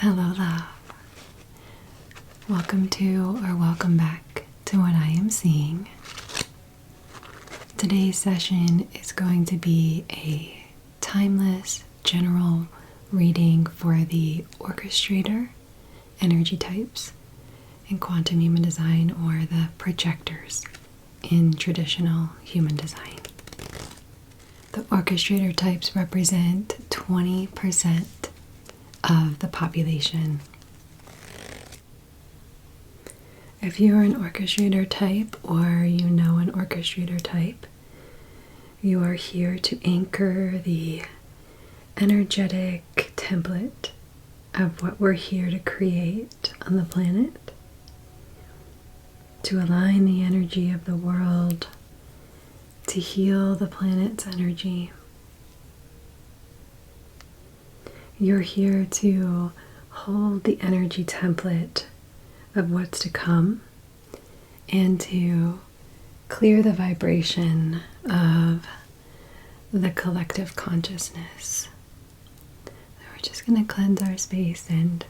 Hello, love. Welcome to or welcome back to what I am seeing. Today's session is going to be a timeless general reading for the Orchestrator energy types in quantum human design, or the projectors in traditional human design. The Orchestrator types represent 20% of the population. If you are an Orchestrator type, or you know an Orchestrator type, you are here to anchor the energetic template of what we're here to create on the planet, to align the energy of the world, to heal the planet's energy. You're here to hold the energy template of what's to come and to clear the vibration of the collective consciousness. So we're just going to cleanse our space and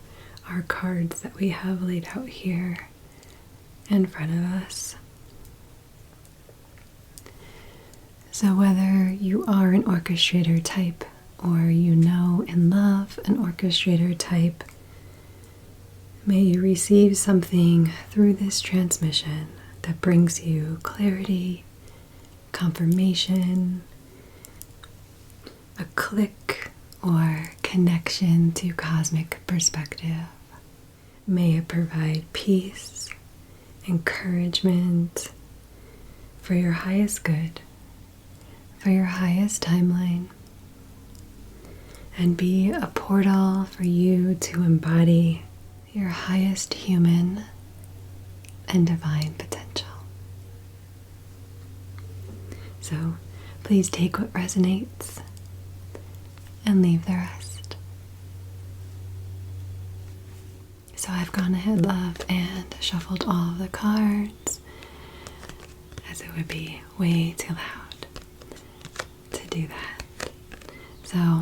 our cards that we have laid out here in front of us. So whether you are an Orchestrator type, or you know and love an Orchestrator type, may you receive something through this transmission that brings you clarity, confirmation, a click or connection to cosmic perspective. May it provide peace, encouragement for your highest good, for your highest timeline, and be a portal for you to embody your highest human and divine potential. So please take what resonates and leave the rest. So I've gone ahead, love, and shuffled all of the cards, as it would be way too loud to do that. So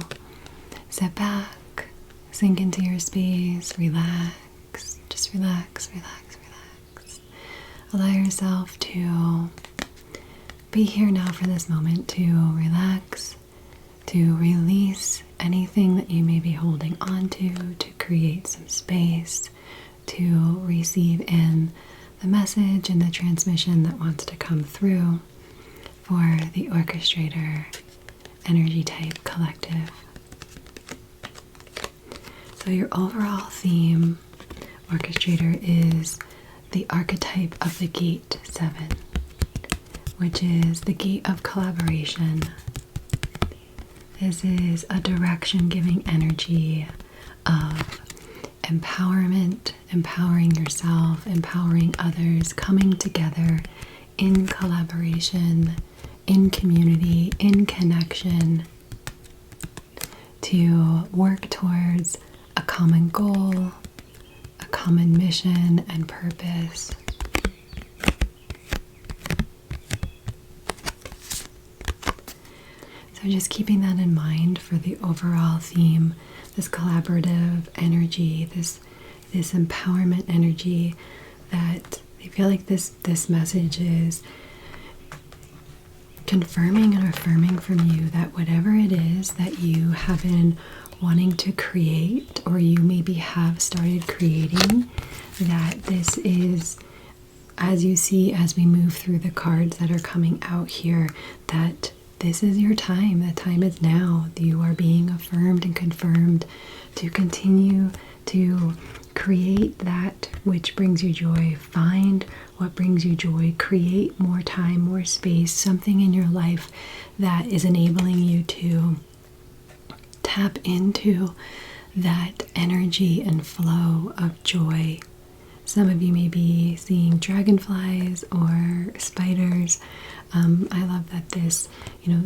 sit back, sink into your space, relax, just relax, relax, relax. Allow yourself to be here now for this moment, to relax, to release anything that you may be holding on to create some space, to receive in the message and the transmission that wants to come through for the Orchestrator energy type collective. So your overall theme, Orchestrator, is the archetype of the Gate 7, which is the gate of collaboration. This is a direction-giving energy of empowerment, empowering yourself, empowering others, coming together in collaboration, in community, in connection, to work towards a common goal, a common mission and purpose. So just keeping that in mind for the overall theme, this collaborative energy, this empowerment energy, that I feel like this message is confirming and affirming from you that whatever it is that you have been wanting to create, or you maybe have started creating, that this is, as you see as we move through the cards that are coming out here, that this is your time. The time is now. You are being affirmed and confirmed to continue to create that which brings you joy. Find what brings you joy. Create more time, more space, something in your life that is enabling you to tap into that energy and flow of joy. Some of you may be seeing dragonflies or spiders. I love that this,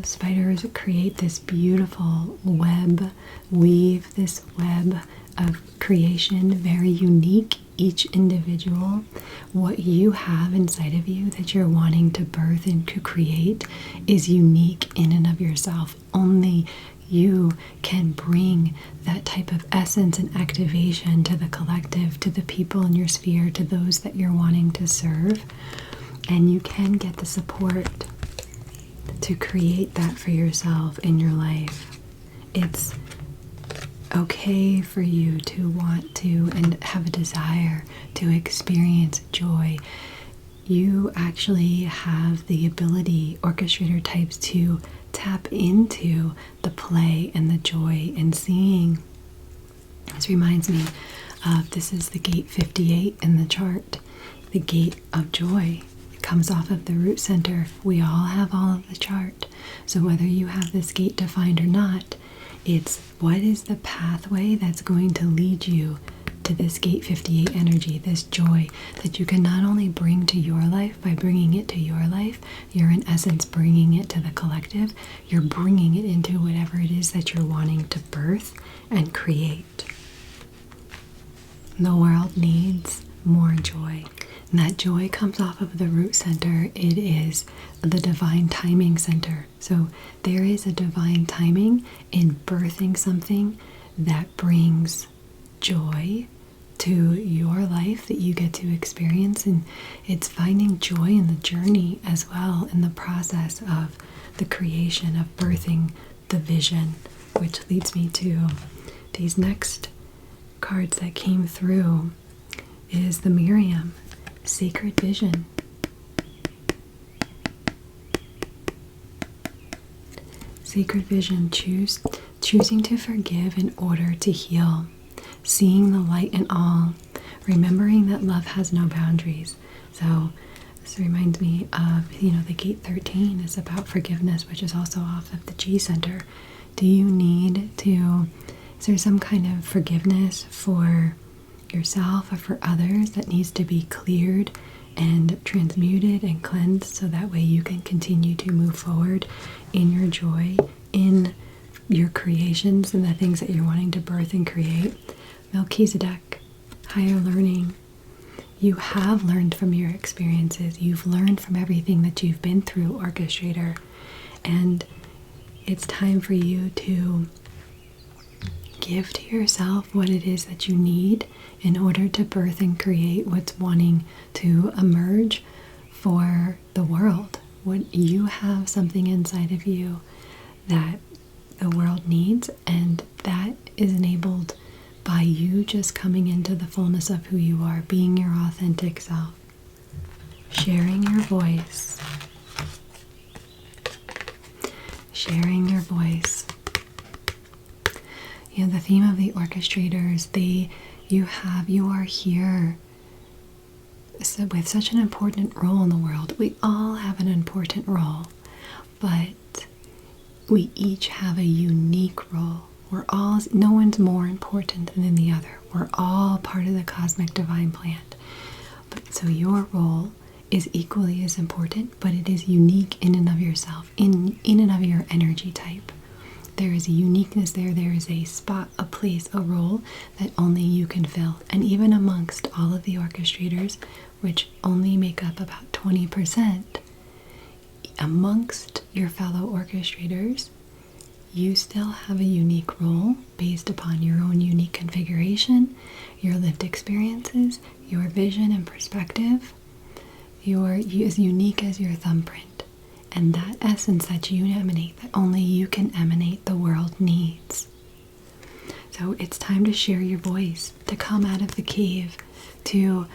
spiders create this beautiful web, weave this web of creation, very unique, each individual. What you have inside of you that you're wanting to birth and to create is unique in and of yourself. Only you can bring that type of essence and activation to the collective, to the people in your sphere, to those that you're wanting to serve. And you can get the support to create that for yourself in your life. It's okay for you to want to and have a desire to experience joy. You actually have the ability, orchestrator types, to tap into the play and the joy in seeing. This reminds me of, this is the gate 58 in the chart, the gate of joy. It comes off of the root center. We all have all of the chart. So whether you have this gate defined or not, it's what is the pathway that's going to lead you to this gate 58 energy, this joy that you can not only bring to your life. By bringing it to your life, you're in essence bringing it to the collective. You're bringing it into whatever it is that you're wanting to birth and create. The world needs more joy. And that joy comes off of the root center. It is the divine timing center. So there is a divine timing in birthing something that brings joy to your life that you get to experience. And it's finding joy in the journey as well, in the process of the creation of birthing the vision, which leads me to these next cards that came through is the Miriam, Sacred Vision. Sacred Vision, choosing to forgive in order to heal, seeing the light in all, remembering that love has no boundaries. So this reminds me of, the gate 13 is about forgiveness, which is also off of the G center. Do you need to, is there some kind of forgiveness for yourself or for others that needs to be cleared and transmuted and cleansed, so that way you can continue to move forward in your joy, in your creations and the things that you're wanting to birth and create? Melchizedek, higher learning. You have learned from your experiences. You've learned from everything that you've been through, Orchestrator. And it's time for you to give to yourself what it is that you need in order to birth and create what's wanting to emerge for the world. What you have something inside of you that the world needs, and that is enabled by you just coming into the fullness of who you are, being your authentic self, sharing your voice, sharing your voice. The theme of the orchestrators, you are here with such an important role in the world. We all have an important role, but we each have a unique role. No one's more important than the other. We're all part of the cosmic divine plan. So your role is equally as important, but it is unique in and of yourself, in and of your energy type. There is a uniqueness there. There is a spot, a place, a role that only you can fill. And even amongst all of the orchestrators, which only make up about 20%, amongst your fellow orchestrators, you still have a unique role based upon your own unique configuration, your lived experiences, your vision and perspective. You're as unique as your thumbprint. And that essence that you emanate, that only you can emanate, the world needs. So it's time to share your voice, to come out of the cave, to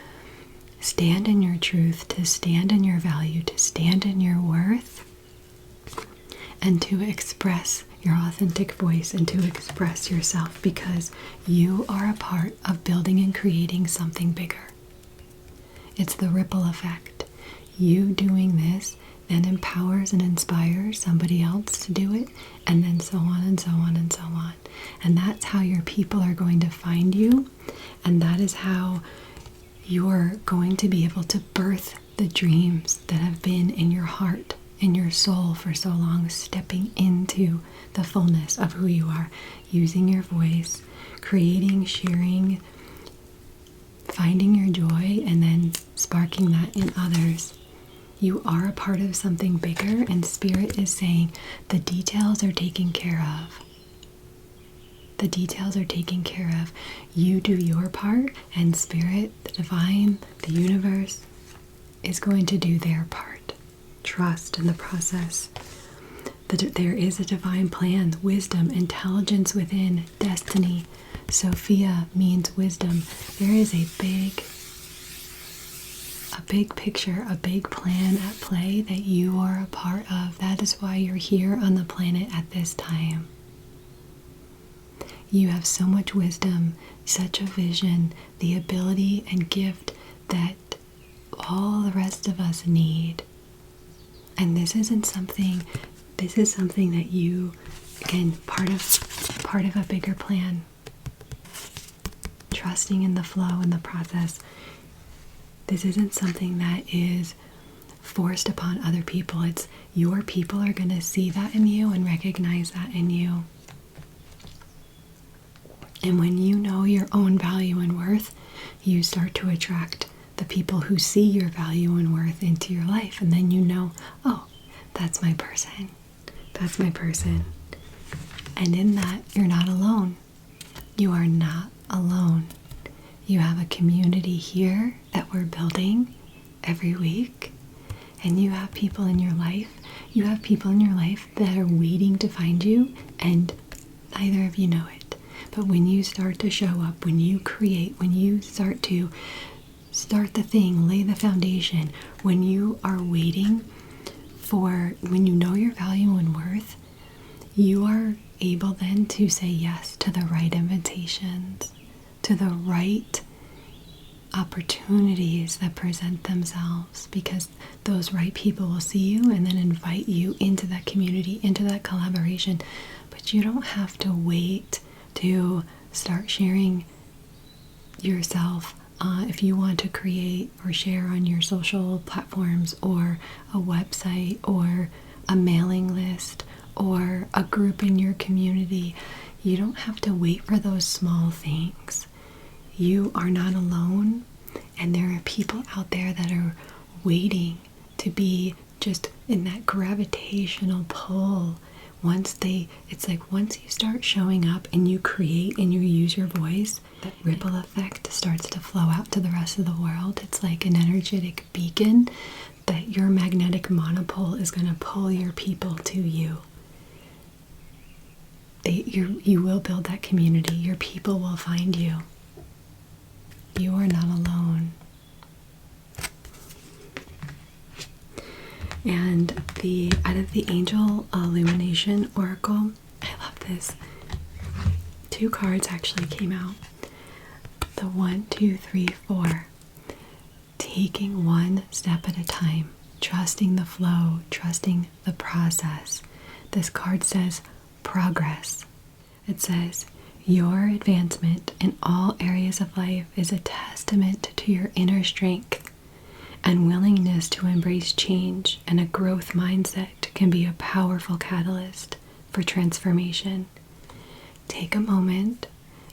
stand in your truth, to stand in your value, to stand in your worth, and to express your authentic voice and to express yourself, because you are a part of building and creating something bigger. It's the ripple effect. You doing this then empowers and inspires somebody else to do it, and then so on and so on and so on. And that's how your people are going to find you, and that is how you're going to be able to birth the dreams that have been in your heart in your soul for so long, stepping into the fullness of who you are, using your voice, creating, sharing, finding your joy, and then sparking that in others. You are a part of something bigger, and Spirit is saying the details are taken care of. The details are taken care of. You do your part, and Spirit, the divine, the universe is going to do their part. Trust in the process. There is a divine plan, wisdom, intelligence within, destiny. Sophia means wisdom. There is a big picture, a big plan at play that you are a part of. That is why you're here on the planet at this time. You have so much wisdom, such a vision, the ability and gift that all the rest of us need. And this is something that you, again, part of a bigger plan. Trusting in the flow and the process. This isn't something that is forced upon other people. It's your people are going to see that in you and recognize that in you. And when you know your own value and worth, you start to attract the people who see your value and worth into your life. And then you know, oh, that's my person. That's my person. And in that, you're not alone. You are not alone. You have a community here that we're building every week. And you have people in your life. You have people in your life that are waiting to find you, and neither of you know it. But when you start to show up, when you create, when you start the thing, lay the foundation, when you are waiting when you know your value and worth, you are able then to say yes to the right invitations, to the right opportunities that present themselves, because those right people will see you and then invite you into that community, into that collaboration. But you don't have to wait to start sharing yourself. If you want to create or share on your social platforms or a website or a mailing list or a group in your community, you don't have to wait for those small things. You are not alone, and there are people out there that are waiting to be just in that gravitational pull. Once you start showing up and you create and you use your voice, that ripple effect starts to flow out to the rest of the world. It's like an energetic beacon that your magnetic monopole is going to pull your people to you. You will build that community. Your people will find you. You are not alone. And out of the Angel Illumination Oracle, I love this. 2 cards actually came out. The 1, 2, 3, 4. Taking one step at a time. Trusting the flow. Trusting the process. This card says progress. It says, your advancement in all areas of life is a testament to your inner strength and willingness to embrace change, and a growth mindset can be a powerful catalyst for transformation. Take a moment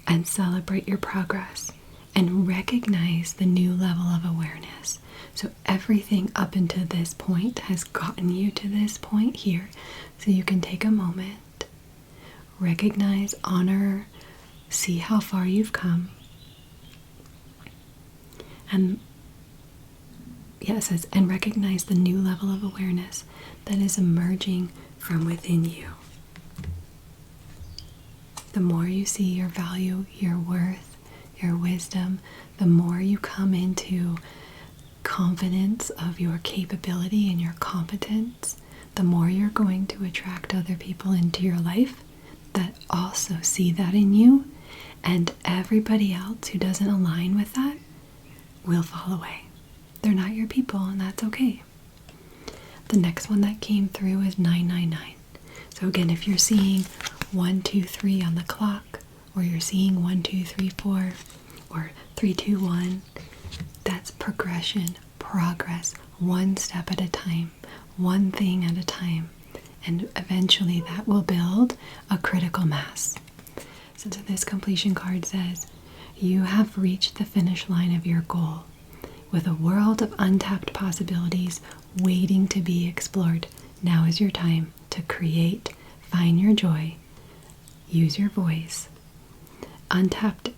and celebrate your progress and recognize the new level of awareness. So everything up until this point has gotten you to this point here. So you can take a moment, recognize, honor, see how far you've come. And it says, and recognize the new level of awareness that is emerging from within you. The more you see your value, your worth, your wisdom, the more you come into confidence of your capability and your competence, the more you're going to attract other people into your life that also see that in you, and everybody else who doesn't align with that will fall away. They're not your people, and that's okay. The next one that came through is 999. So again, if you're seeing 1, 2, 3 on the clock, or you're seeing 1, 2, 3, 4, or 3, 2, 1, that's progression, progress, one step at a time, one thing at a time. And eventually that will build a critical mass. So this completion card says, you have reached the finish line of your goal with a world of untapped possibilities waiting to be explored. Now is your time to create, find your joy, use your voice. Untapped,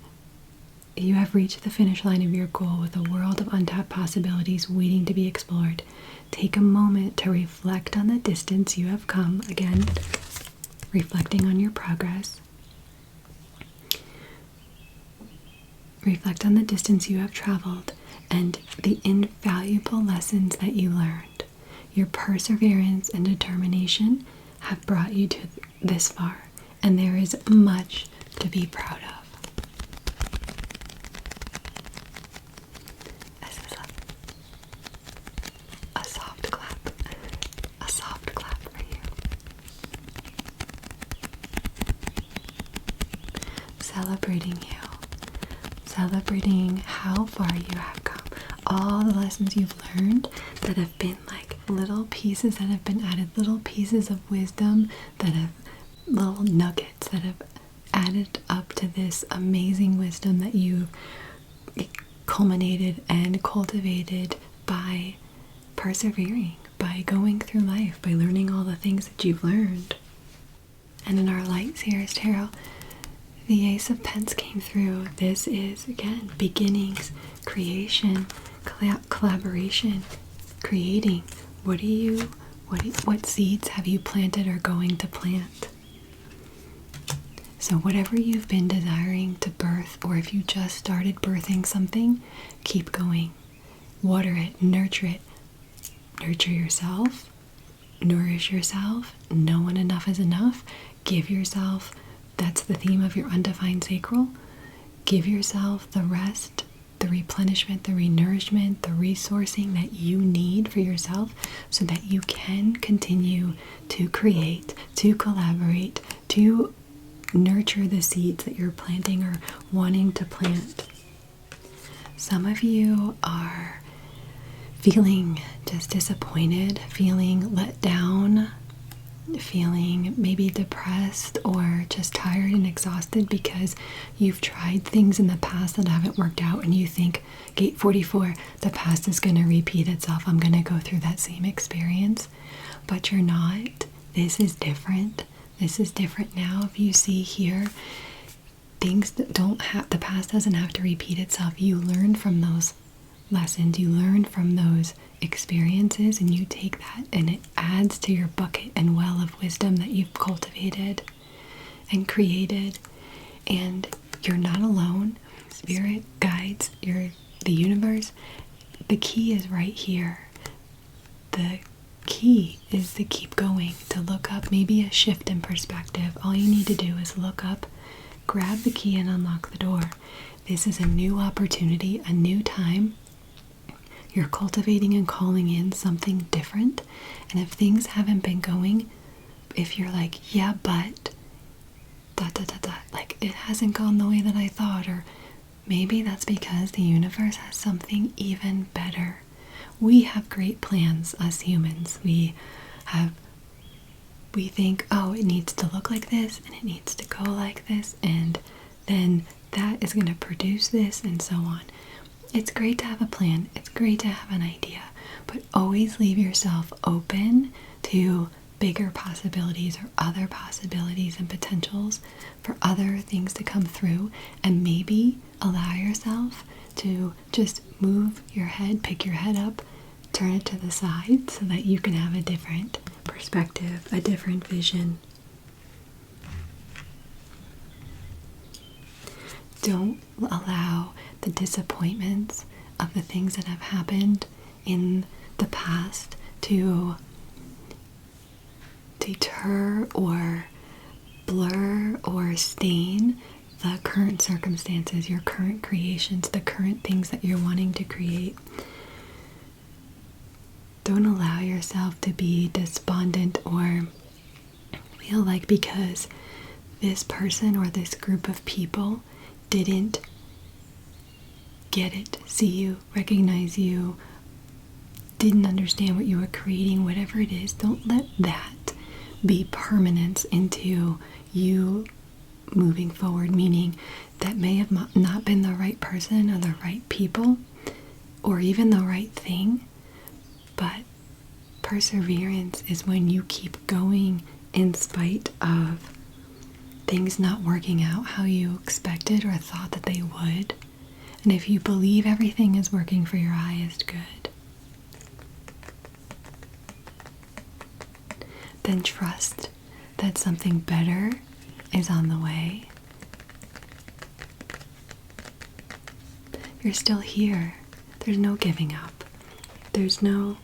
you have reached the finish line of your goal with a world of untapped possibilities waiting to be explored. Take a moment to reflect on the distance you have come. Again, reflecting on your progress. Reflect on the distance you have traveled and the invaluable lessons that you learned. Your perseverance and determination have brought you to this far, and there is much to be proud of. This is a soft clap. A soft clap for you. Celebrating you. Celebrating how far you have come. All the lessons you've learned that have been like little pieces that have been added, little pieces of wisdom that have, little nuggets that have added up to this amazing wisdom that you've culminated and cultivated by persevering, by going through life, by learning all the things that you've learned. And in our Light Series Tarot, the Ace of Pence came through. This is, again, beginnings, creation, collaboration, creating. What seeds have you planted or going to plant? So whatever you've been desiring to birth, or if you just started birthing something, keep going. Water it, nurture it. Nurture yourself, nourish yourself. No one enough is enough. Give yourself, that's the theme of your undefined sacral. Give yourself the rest, the replenishment, the renourishment, the resourcing that you need for yourself so that you can continue to create, to collaborate, to nurture the seeds that you're planting or wanting to plant. Some of you are feeling just disappointed, feeling let down, feeling maybe depressed or just tired and exhausted because you've tried things in the past that haven't worked out, and you think, gate 44, the past is going to repeat itself. I'm going to go through that same experience. But you're not. This is different. This is different now. If you see here, things that the past doesn't have to repeat itself. You learn from those lessons, you learn from those experiences, and you take that and it adds to your bucket and well of wisdom that you've cultivated and created. And you're not alone. Spirit guides, the universe. The key is right here. The key is to keep going, to look up, maybe a shift in perspective. All you need to do is look up, grab the key, and unlock the door. This is a new opportunity, a new time. You're cultivating and calling in something different. And if things haven't been going, if you're like, yeah, but like it hasn't gone the way that I thought, or maybe that's because the universe has something even better. We have great plans as humans. We think, oh, it needs to look like this and it needs to go like this, and then that is going to produce this, and so on. It's great to have a plan. It's great to have an idea, but always leave yourself open to bigger possibilities or other possibilities and potentials for other things to come through, and maybe allow yourself to just move your head, pick your head up, turn it to the side so that you can have a different perspective, a different vision. Don't allow the disappointments of the things that have happened in the past to deter or blur or stain the current circumstances, your current creations, the current things that you're wanting to create. Don't allow yourself to be despondent or feel like because this person or this group of people didn't get it, see you, recognize you, didn't understand what you were creating, whatever it is, don't let that be permanence into you moving forward, meaning that may have not been the right person or the right people or even the right thing, but perseverance is when you keep going in spite of things not working out how you expected or thought that they would. And if you believe everything is working for your highest good, then trust that something better is on the way. You're still here. There's no giving up. There's no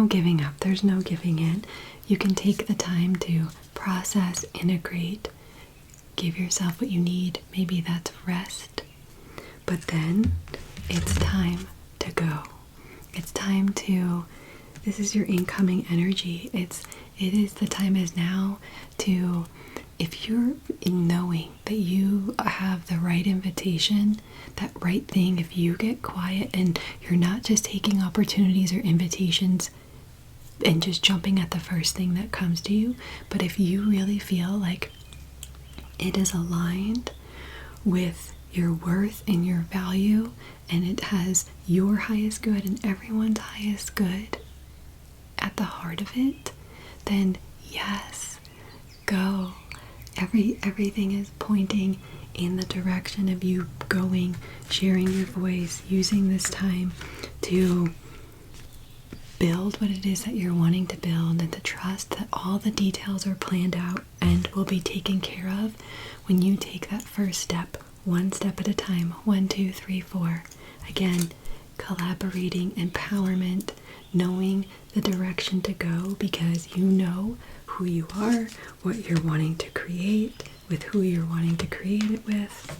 giving up. There's no giving in. You can take the time to process, integrate, give yourself what you need. Maybe that's rest. But then it's time to go. It's time to, this is your incoming energy. The time is now to, if you're knowing that you have the right invitation, that right thing, if you get quiet and you're not just taking opportunities or invitations and just jumping at the first thing that comes to you, but if you really feel like it is aligned with your worth and your value, and it has your highest good and everyone's highest good at the heart of it, then yes, go. Everything is pointing in the direction of you going, sharing your voice, using this time to build what it is that you're wanting to build, and to trust that all the details are planned out and will be taken care of when you take that first step, one step at a time. 1, 2, 3, 4. Again, collaborating, empowerment, knowing the direction to go because you know who you are, what you're wanting to create, with who you're wanting to create it with,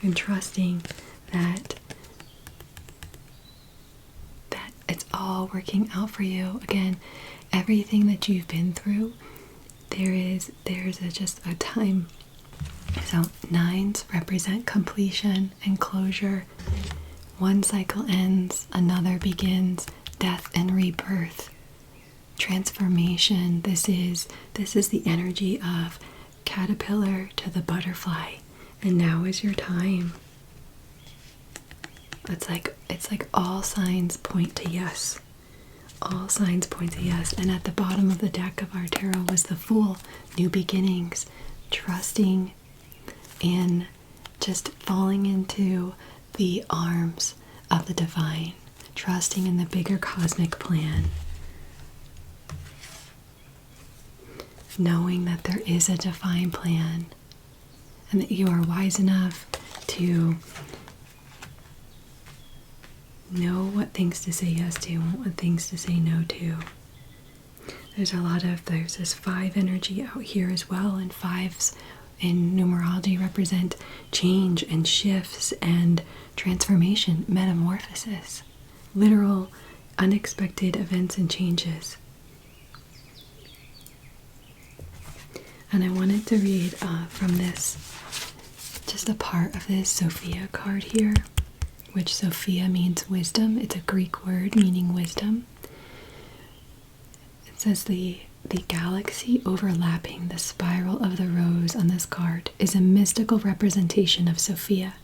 and trusting that it's all working out for you. Again, everything that you've been through, there's just a time. So 9s represent completion and closure. One cycle ends, another begins. Death and rebirth, transformation. This is the energy of caterpillar to the butterfly, and now is your time. It's like all signs point to yes. All signs point to yes. And at the bottom of the deck of our tarot was the Fool, new beginnings, trusting in just falling into the arms of the divine, trusting in the bigger cosmic plan, knowing that there is a divine plan and that you are wise enough to know what things to say yes to and what things to say no to. There's this 5 energy out here as well, and 5s in numerology represent change and shifts and transformation, metamorphosis, literal unexpected events and changes. And I wanted to read from this, just a part of this Sophia card here, which Sophia means wisdom. It's a Greek word meaning wisdom. It says the galaxy overlapping the spiral of the rose on this card is a mystical representation of Sophia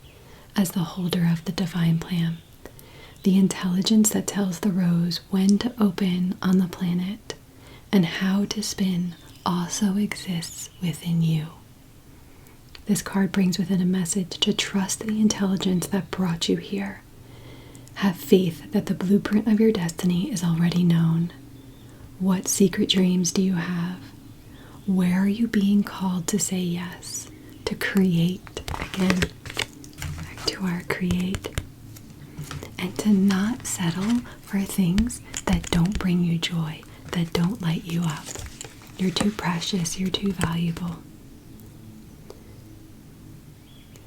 as the holder of the divine plan. The intelligence that tells the rose when to open on the planet and how to spin also exists within you. This card brings with it a message to trust the intelligence that brought you here. Have faith that the blueprint of your destiny is already known. What secret dreams do you have? Where are you being called to say yes? To create, again, back to our create. And to not settle for things that don't bring you joy, that don't light you up. You're too precious, you're too valuable.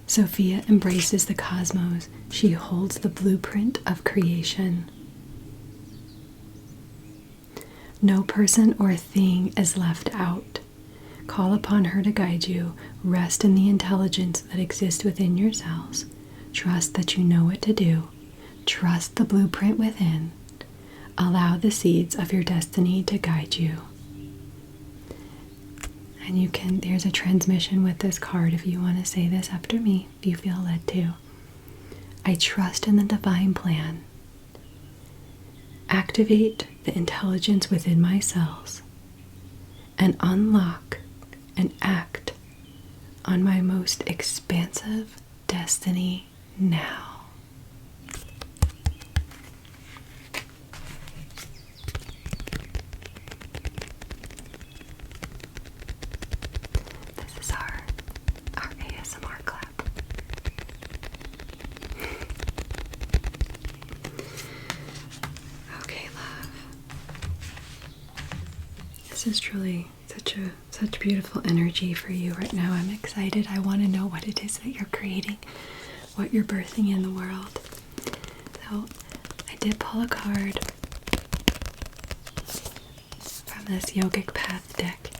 Sophia embraces the cosmos. She holds the blueprint of creation. No person or thing is left out. Call upon her to guide you. Rest in the intelligence that exists within yourselves. Trust that you know what to do. Trust the blueprint within. Allow the seeds of your destiny to guide you. And there's a transmission with this card if you want to say this after me, if you feel led to. I trust in the divine plan. Activate the intelligence within my cells and unlock and act on my most expansive destiny now. This is our ASMR clap. Okay, love. This is truly such beautiful energy for you right now. I'm excited. I want to know what it is that you're creating, what you're birthing in the world. So I did pull a card from this Yogic Path deck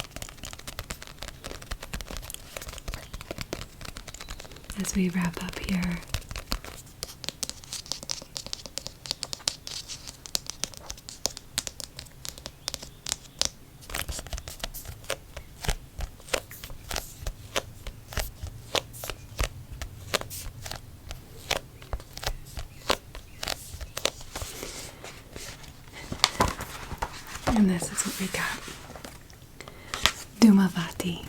as we wrap up here. And this is what we got. Dhumavati.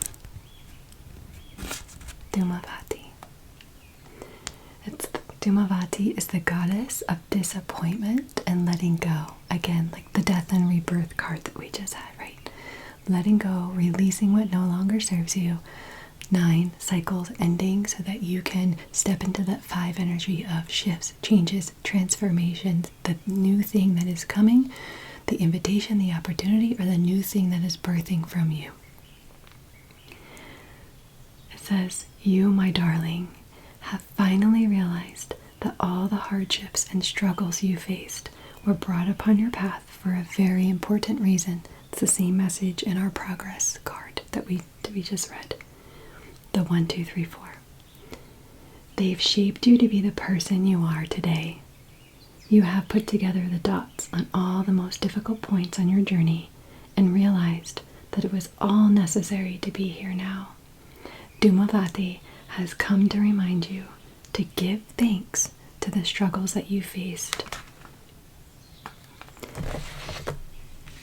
Dhumavati is the goddess of disappointment and letting go. Again, like the death and rebirth card that we just had, right? Letting go, releasing what no longer serves you. 9 cycles ending so that you can step into that 5 energy of shifts, changes, transformations, the new thing that is coming, the invitation, the opportunity, or the new thing that is birthing from you. It says, you, my darling, have finally realized that all the hardships and struggles you faced were brought upon your path for a very important reason. It's the same message in our progress card that we just read. The 1, 2, 3, 4. They've shaped you to be the person you are today. You have put together the dots on all the most difficult points on your journey and realized that it was all necessary to be here now. Dhumavati has come to remind you to give thanks to the struggles that you faced.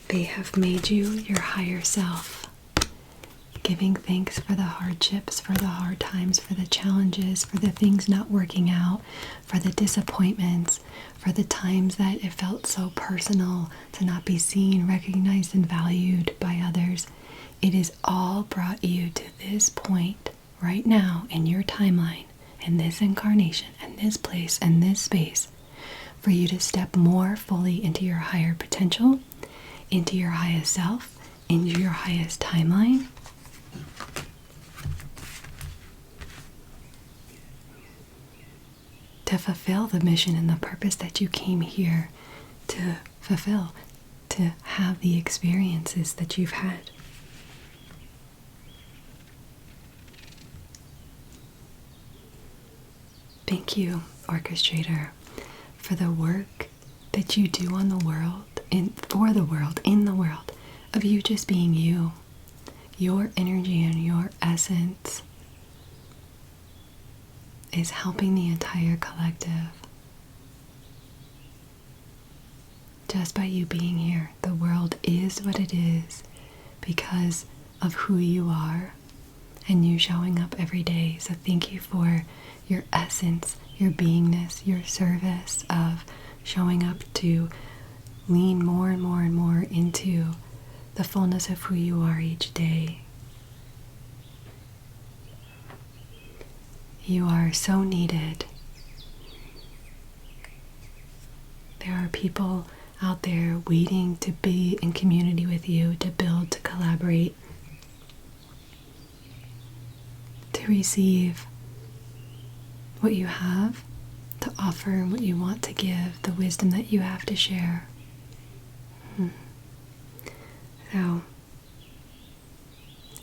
They have made you your higher self. Giving thanks for the hardships, for the hard times, for the challenges, for the things not working out, for the disappointments, for the times that it felt so personal to not be seen, recognized, and valued by others. It has all brought you to this point right now in your timeline, in this incarnation, in this place, in this space, for you to step more fully into your higher potential, into your highest self, into your highest timeline. To fulfill the mission and the purpose that you came here to fulfill, to have the experiences that you've had. Thank you, Orchestrator, for the work that you do on the world, in the world, of you just being you. Your energy and your essence is helping the entire collective. Just by you being here, the world is what it is because of who you are and you showing up every day. So thank you for your essence, your beingness, your service of showing up to lean more and more and more into the fullness of who you are each day. You are so needed. There are people out there waiting to be in community with you, to build, to collaborate, to receive what you have to offer and what you want to give, the wisdom that you have to share. So,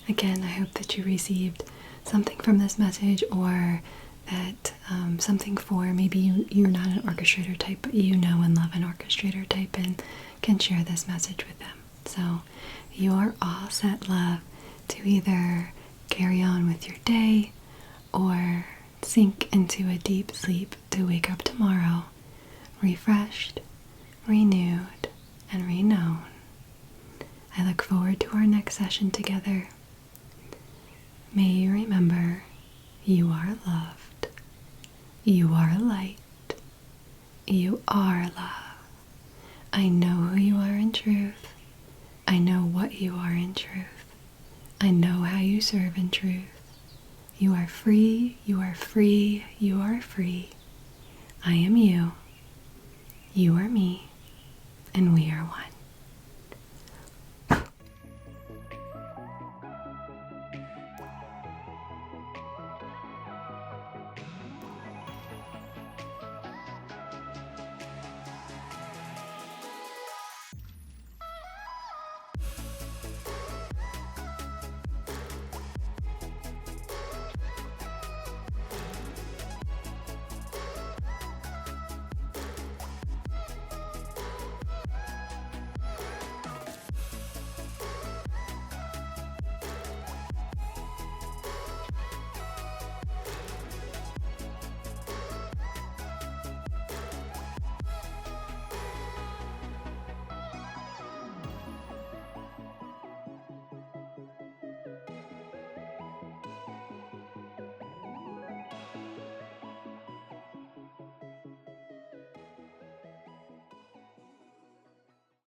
again, I hope that you received something from this message, or that something for maybe you're not an orchestrator type, but you know and love an orchestrator type and can share this message with them. So you are all set, love, to either carry on with your day or sink into a deep sleep to wake up tomorrow refreshed, renewed, and reknown. I look forward to our next session together. May you remember, you are loved. You are light. You are love. I know who you are in truth. I know what you are in truth. I know how you serve in truth. You are free. You are free. You are free. I am you. You are me. And we are one.